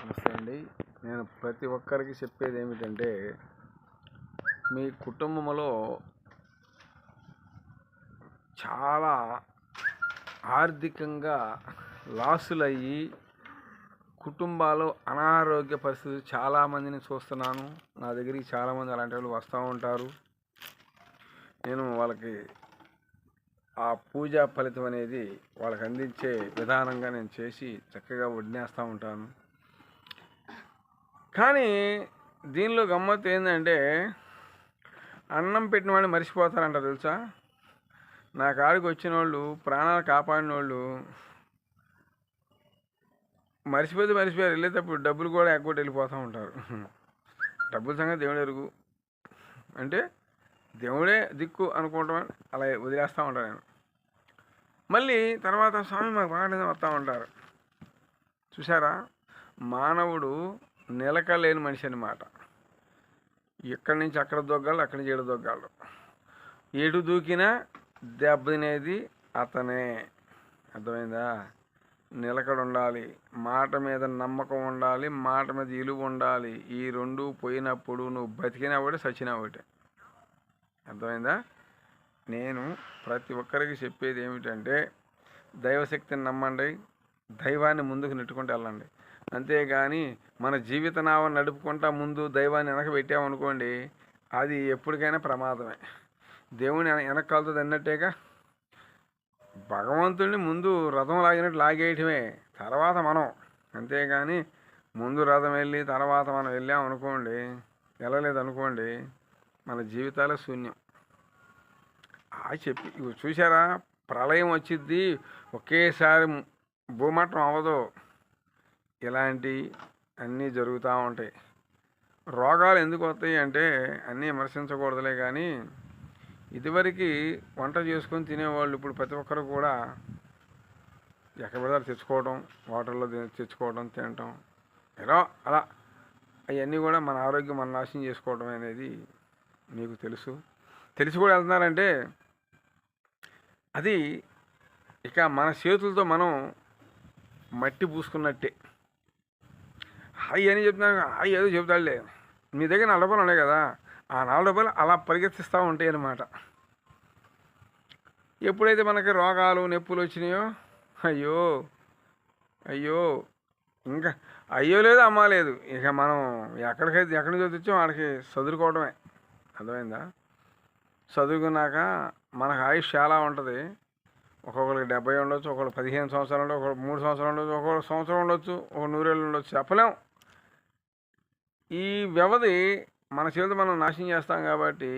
నమస్తే అండి. నేను ప్రతి ఒక్కరికి చెప్పేది ఏమిటంటే, మీ కుటుంబంలో చాలా ఆర్థికంగా లాసులయ్యి కుటుంబాలు అనారోగ్య పరిస్థితులు చాలామందిని చూస్తున్నాను. నా దగ్గరికి చాలామంది అలాంటి వాళ్ళు వస్తూ ఉంటారు. నేను వాళ్ళకి ఆ పూజా ఫలితం అనేది వాళ్ళకి అందించే విధానంగా నేను చేసి చక్కగా వడ్డినేస్తూ ఉంటాను. కానీ దీనిలో గమ్మత్తు ఏంటంటే, అన్నం పెట్టిన వాడిని మర్చిపోతారంట తెలుసా. నా కాడికి వచ్చిన వాళ్ళు, ప్రాణాలు కాపాడిన వాళ్ళు మర్చిపోయారు. వెళ్ళేటప్పుడు డబ్బులు కూడా ఎగ్గొట్టి వెళ్ళిపోతూ ఉంటారు. డబ్బుల సంగతి దేవుడు ఎరుగు, అంటే దేవుడే దిక్కు అనుకోవటం అలా వదిలేస్తూ ఉంటాను నేను. మళ్ళీ తర్వాత స్వామి మాకు బాగా వస్తూ ఉంటారు. చూసారా, మానవుడు నిలకలేని మనిషి అన్నమాట. ఇక్కడి నుంచి అక్కడ దొగ్గాలి, అక్కడి నుంచి ఏడు దొగ్గాలి. ఎటు దూకినా దెబ్బతినేది అతనే. అర్థమైందా? నిలకడ ఉండాలి, మాట మీద నమ్మకం ఉండాలి, మాట మీద విలువ ఉండాలి. ఈ రెండు పోయినప్పుడు నువ్వు బతికినా ఒకటి, సచ్చినా ఒకటి. అర్థమైందా? నేను ప్రతి ఒక్కరికి చెప్పేది ఏమిటంటే, దైవశక్తిని నమ్మండి, దైవాన్ని ముందుకు నెట్టుకుంటూ వెళ్ళండి. అంతేగాని మన జీవిత నావ నడుపుకుంటా ముందు దైవాన్ని వెనక పెట్టామనుకోండి, అది ఎప్పటికైనా ప్రమాదమే. దేవుని వెనకాలతో అన్నట్టేగా. భగవంతుడిని ముందు రథం లాగినట్టు లాగేయటమే, తర్వాత మనం. అంతేగాని ముందు రథం వెళ్ళి తర్వాత మనం వెళ్ళామనుకోండి, వెళ్ళలేదనుకోండి, మన జీవితాలే శూన్యం. చెప్పి చూసారా, ప్రళయం వచ్చిద్ది, ఒకేసారి భూమట్టం అవ్వదు. ఇలాంటి అన్నీ జరుగుతూ ఉంటాయి. రోగాలు ఎందుకు వస్తాయి అంటే, అన్నీ విమర్శించకూడదులే కానీ, ఇదివరకు వంట చేసుకొని తినేవాళ్ళు ఇప్పుడు ప్రతి ఒక్కరు కూడా ఎక్కడ పడితే తెచ్చుకోవడం, హోటల్లో తెచ్చుకోవడం, తినటం, ఎలా అలా అవన్నీ కూడా మన ఆరోగ్యం మన నాశనం చేసుకోవడం అనేది మీకు తెలిసి కూడా వెళ్తున్నారంటే, అది ఇక మన చేతులతో మనం మట్టి పూసుకున్నట్టే. హాయి అని చెప్తున్నాను, హాయి ఏదో చెబుతాడులే. మీ దగ్గర 4 రూపాయలు ఉన్నాయి కదా, ఆ 4 రూపాయలు అలా పరిగెత్తిస్తూ ఉంటాయి అన్నమాట. ఎప్పుడైతే మనకి రోగాలు నొప్పులు వచ్చినాయో, అయ్యో అయ్యో, ఇంకా అయ్యో లేదు అమ్మ లేదు, ఇక మనం ఎక్కడి నుంచి వచ్చామో వాడికి చదువుకోవడమే. అర్థమైందా? చదువుకున్నాక మనకు ఆయుష్ చాలా ఉంటుంది. ఒక్కొక్కరికి 70 ఉండొచ్చు, ఒకళ్ళు 15 సంవత్సరాలు ఉండొచ్చు, ఒకళ్ళు 3 సంవత్సరాలు ఉండొచ్చు, ఒకళ్ళు సంవత్సరం ఉండొచ్చు, ఒక 100 ఏళ్ళు ఉండొచ్చు, చెప్పలేం. ఈ వ్యవధి మన చేతులు మనం నాశనం చేస్తాం కాబట్టి,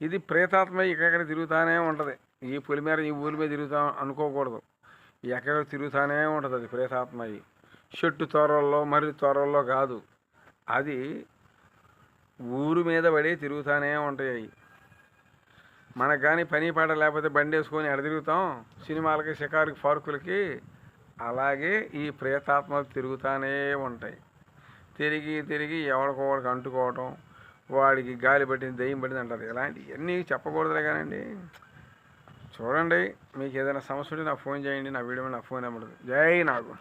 ఇది ప్రేతాత్మ ఎక్కడ తిరుగుతూనే ఉంటుంది. ఈ పులి మీద ఈ ఊరి మీద తిరుగుతాం అనుకోకూడదు. ఎక్కడ తిరుగుతూనే ఉంటుంది అది ప్రేతాత్మ. చెట్టు త్వరల్లో మరి త్వరల్లో కాదు, అది ఊరు మీద పడి తిరుగుతూనే ఉంటాయి. మనకు కానీ పని పాట లేకపోతే బండి వేసుకొని ఎడ తిరుగుతాం, సినిమాలకి, షికారుకి, పార్కులకి. అలాగే ఈ ప్రేతాత్మలు తిరుగుతూనే ఉంటాయి. తిరిగి ఎవరికొకడికి అంటుకోవటం, వాడికి గాలి పట్టింది, దెయ్యం పట్టింది అంటారు. ఇలాంటివన్నీ చెప్పకూడదులే కానండి. చూడండి, మీకు ఏదైనా సమస్య ఉంటే నాకు ఫోన్ చేయండి. నా వీడియో నా ఫోన్ నెంబర్. జై నాగు.